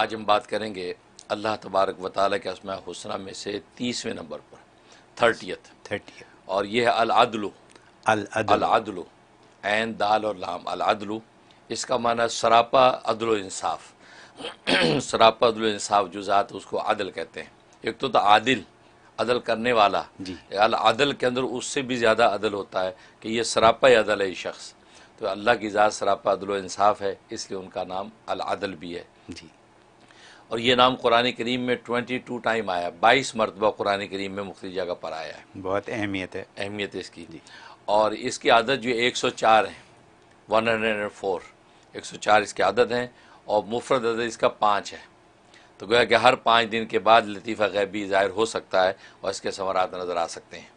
آج ہم بات کریں گے اللہ تبارک و تعالیٰ کے اسماء الحسنہ میں سے 30ویں نمبر پر 30th، اور یہ ہے العدل۔ العدل، عین دال اور لام، العدل اس کا معنی سراپا عدل و انصاف۔ سراپا عدل و انصاف جو ذات اس کو عدل کہتے ہیں۔ ایک تو عادل، عدل کرنے والا، العدل کے اندر اس سے بھی زیادہ عدل ہوتا ہے کہ یہ سراپا عدل ہے یہ شخص، تو اللہ کی ذات سراپا عدل و انصاف ہے، اس لیے ان کا نام العدل بھی ہے۔ اور یہ نام قرآن کریم میں 22 ٹائم آیا، 22 مرتبہ قرآن کریم میں مختلف جگہ پر آیا ہے۔ بہت اہمیت ہے، اہمیت ہے اس کی۔ اور اس کی عدد جو 104 ہیں، 104 104 اس کی عدد ہیں، اور مفرد عدد اس کا 5 ہے۔ تو گویا کہ ہر 5 دن کے بعد لطیفہ غیبی ظاہر ہو سکتا ہے اور اس کے ثمرات نظر آ سکتے ہیں۔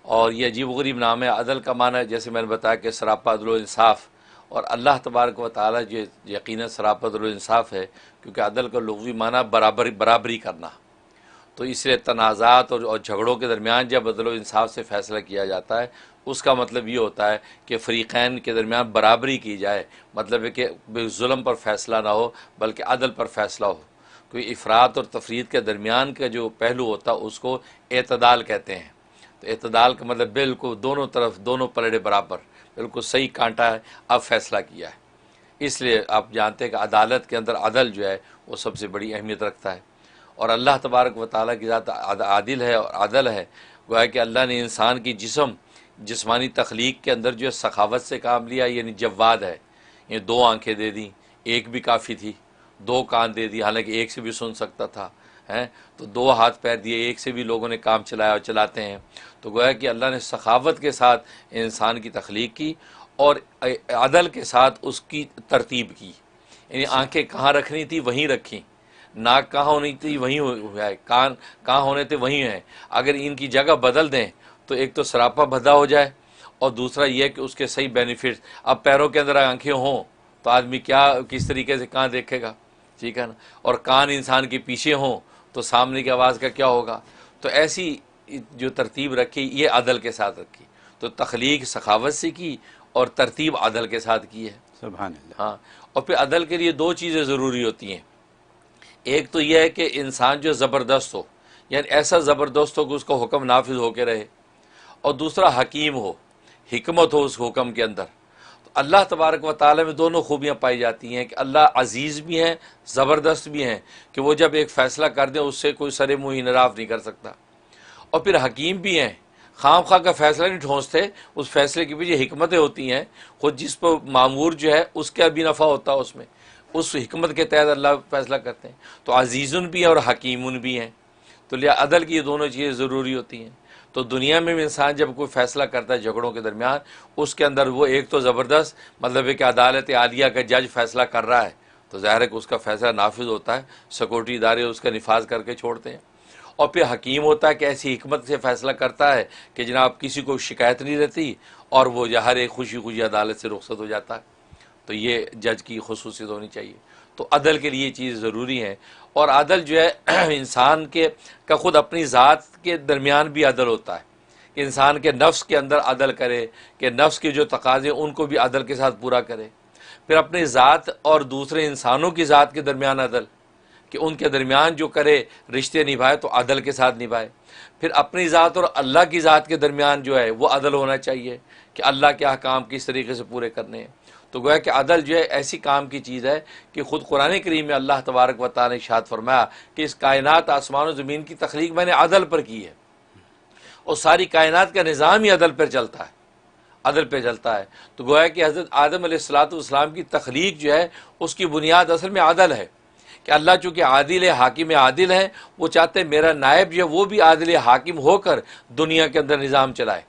اور یہ عجیب و غریب نام ہے۔ عدل کا معنی جیسے میں نے بتایا کہ سراپا عدل و انصاف، اور اللہ تبارک و تعالیٰ جو یقیناً سراپا عدل و انصاف ہے، کیونکہ عدل کا لغوی معنی برابری کرنا، تو اس لیے تنازعات اور جھگڑوں کے درمیان جب عدل و انصاف سے فیصلہ کیا جاتا ہے، اس کا مطلب یہ ہوتا ہے کہ فریقین کے درمیان برابری کی جائے، مطلب ہے کہ ظلم پر فیصلہ نہ ہو بلکہ عدل پر فیصلہ ہو۔ کوئی افراط اور تفریط کے درمیان کا جو پہلو ہوتا ہے اس کو اعتدال کہتے ہیں۔ تو اعتدال کا مطلب بالکل دونوں طرف، دونوں پلڑے برابر، بالکل صحیح کانٹا ہے، اب فیصلہ کیا ہے۔ اس لیے آپ جانتے ہیں کہ عدالت کے اندر عدل جو ہے وہ سب سے بڑی اہمیت رکھتا ہے۔ اور اللہ تبارک و تعالیٰ کی ذات عادل ہے اور عدل ہے۔ گویا کہ اللہ نے انسان کی جسمانی تخلیق کے اندر جو ہے سخاوت سے کام لیا، یعنی جواد ہے۔ یہ 2 آنکھیں دے دیں، ایک بھی کافی تھی، 2 کان دے دی حالانکہ ایک سے بھی سن سکتا تھا، تو 2 ہاتھ پیر دیے، ایک سے بھی لوگوں نے کام چلایا اور چلاتے ہیں۔ تو گویا کہ اللہ نے سخاوت کے ساتھ انسان کی تخلیق کی اور عدل کے ساتھ اس کی ترتیب کی، یعنی آنکھیں کہاں رکھنی تھی وہیں رکھیں، ناک کہاں ہونی تھی وہیں ہے، کان کہاں ہونے تھے وہیں ہیں۔ اگر ان کی جگہ بدل دیں تو ایک تو سراپا بھدا ہو جائے، اور دوسرا یہ کہ اس کے صحیح بینیفٹس، اب پیروں کے اندر آنکھیں ہوں تو آدمی کس طریقے سے کہاں دیکھے گا، ٹھیک ہے نا، اور کان انسان کے پیچھے ہوں تو سامنے کی آواز کا کیا ہوگا۔ تو ایسی جو ترتیب رکھی یہ عدل کے ساتھ رکھی، تو تخلیق سخاوت سے کی اور ترتیب عدل کے ساتھ کی ہے۔ سبحان اللہ۔ ہاں، اور پھر عدل کے لیے 2 چیزیں ضروری ہوتی ہیں۔ ایک تو یہ ہے کہ انسان جو زبردست ہو، یعنی ایسا زبردست ہو کہ اس کا حکم نافذ ہو کے رہے، اور دوسرا حکیم ہو، حکمت ہو اس حکم کے اندر۔ تو اللہ تبارک و تعالیٰ میں دونوں خوبیاں پائی جاتی ہیں کہ اللہ عزیز بھی ہیں، زبردست بھی ہیں، کہ وہ جب ایک فیصلہ کر دیں اس سے کوئی سر منہ انحراف نہیں کر سکتا، اور پھر حکیم بھی ہیں، خام خواہ کا فیصلہ نہیں ٹھونستے، اس فیصلے کے پیچھے حکمتیں ہوتی ہیں، خود جس پر معمور جو ہے اس کا بھی نفع ہوتا ہے، اس میں اس حکمت کے تحت اللہ فیصلہ کرتے ہیں۔ تو عزیزن بھی ہیں اور حکیمن بھی ہیں، تو لہٰذا عدل کی یہ دونوں چیزیں ضروری ہوتی ہیں۔ تو دنیا میں بھی انسان جب کوئی فیصلہ کرتا ہے جھگڑوں کے درمیان، اس کے اندر وہ ایک تو زبردست، مطلب ہے کہ عدالت عالیہ کا جج فیصلہ کر رہا ہے تو ظاہر ہے کہ اس کا فیصلہ نافذ ہوتا ہے، سیکورٹی ادارے اس کا نفاذ کر کے چھوڑتے ہیں۔ اور پھر حکیم ہوتا ہے کہ ایسی حکمت سے فیصلہ کرتا ہے کہ جناب کسی کو شکایت نہیں رہتی، اور وہ ہر ایک خوشی عدالت سے رخصت ہو جاتا ہے۔ تو یہ جج کی خصوصیت ہونی چاہیے۔ تو عدل کے لیے یہ چیز ضروری ہے، اور عدل جو ہے انسان کا خود اپنی ذات کے درمیان بھی عدل ہوتا ہے، کہ انسان کے نفس کے اندر عدل کرے، کہ نفس کے جو تقاضے ان کو بھی عدل کے ساتھ پورا کرے۔ پھر اپنی ذات اور دوسرے انسانوں کی ذات کے درمیان عدل، کہ ان کے درمیان جو کرے رشتے نبھائے تو عدل کے ساتھ نبھائے۔ پھر اپنی ذات اور اللہ کی ذات کے درمیان جو ہے وہ عدل ہونا چاہیے، کہ اللہ کے احکام کس طریقے سے پورے کرنے ہیں۔ تو گویا کہ عدل جو ہے ایسی کام کی چیز ہے کہ خود قرآن کریم میں اللہ تبارک و تعالیٰ نے ارشاد فرمایا کہ اس کائنات آسمان و زمین کی تخلیق میں نے عدل پر کی ہے، اور ساری کائنات کا نظام ہی عدل پر چلتا ہے، عدل پہ چلتا ہے۔ تو گویا کہ حضرت آدم علیہ السلام کی تخلیق جو ہے اس کی بنیاد اصل میں عدل ہے، کہ اللہ چونکہ عادل ہے، حاکم عادل ہے، وہ چاہتے ہیں میرا نائب جو ہے وہ بھی عادل حاکم ہو کر دنیا کے اندر نظام چلائے،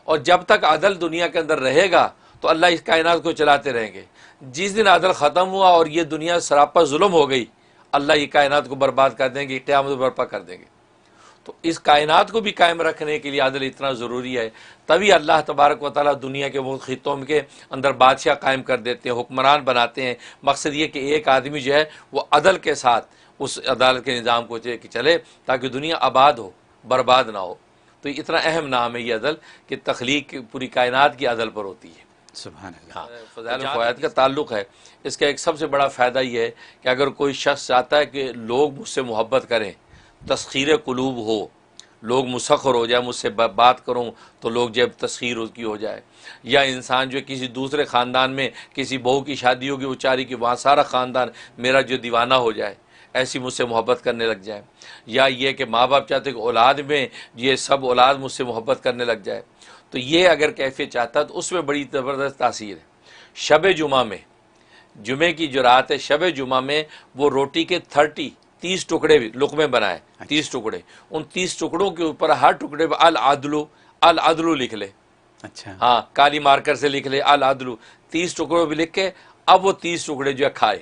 اور جب تک عدل دنیا کے اندر رہے گا تو اللہ اس کائنات کو چلاتے رہیں گے۔ جس دن عدل ختم ہوا اور یہ دنیا سراپا ظلم ہو گئی، اللہ یہ کائنات کو برباد کر دیں گے، قیامت برپا کر دیں گے۔ تو اس کائنات کو بھی قائم رکھنے کے لیے عدل اتنا ضروری ہے، تبھی اللہ تبارک و تعالیٰ دنیا کے ملک خطوں کے اندر بادشاہ قائم کر دیتے ہیں، حکمران بناتے ہیں۔ مقصد یہ کہ ایک آدمی جو ہے وہ عدل کے ساتھ اس عدالت کے نظام کو چلے تاکہ دنیا آباد ہو، برباد نہ ہو۔ تو اتنا اہم نام ہے یہ عدل، کہ تخلیق پوری کائنات کی عدل پر ہوتی ہے۔ سبحان اللہ. ہاں فضائل و فوائد کا تعلق ہے. اس کا ایک سب سے بڑا فائدہ یہ ہے کہ اگر کوئی شخص چاہتا ہے کہ لوگ مجھ سے محبت کریں، تسخیر قلوب ہو، لوگ مسخر ہو جائے، مجھ سے بات کروں تو لوگ جب تسخیر اس کی ہو جائے، یا انسان جو کسی دوسرے خاندان میں کسی بہو کی شادی ہوگی، وہ چاری کہ وہاں سارا خاندان میرا جو دیوانہ ہو جائے، ایسی مجھ سے محبت کرنے لگ جائے، یا یہ کہ ماں باپ چاہتے کہ اولاد میں یہ سب اولاد مجھ سے محبت کرنے لگ جائے، تو یہ اگر کیفیت چاہتا ہے تو اس میں بڑی زبردست تاثیر ہے. شب جمعہ میں، جمعے کی جو رات ہے، شب جمعہ میں وہ روٹی کے 30 ٹکڑے لقمے بنائے، 30 ٹکڑے، ان 30 ٹکڑوں کے اوپر ہر ٹکڑے پہ العدل لکھ لے. اچھا. ہاں کالی مارکر سے لکھ لے العدل، 30 ٹکڑوں پہ لکھ کے اب وہ 30 ٹکڑے جو ہے کھائے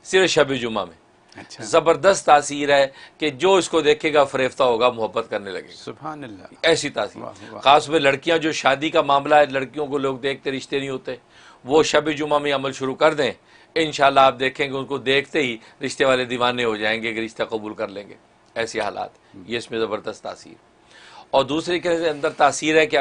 صرف شب جمعہ میں. اچھا. زبردست تاثیر ہے کہ جو اس کو دیکھے گا فریفتہ ہوگا، محبت کرنے لگے گا. سبحان اللہ. ایسی تاثیر. واہ واہ. خاص طور پہ لڑکیاں جو شادی کا معاملہ ہے، لڑکیوں کو لوگ دیکھتے رشتے نہیں ہوتے، وہ شب جمعہ میں عمل شروع کر دیں، انشاءاللہ آپ دیکھیں گے ان کو دیکھتے ہی رشتے والے دیوانے ہو جائیں گے کہ رشتہ قبول کر لیں گے. ایسے حالات، یہ اس میں زبردست تاثیر. اور دوسری کے اندر تاثیر ہے کہ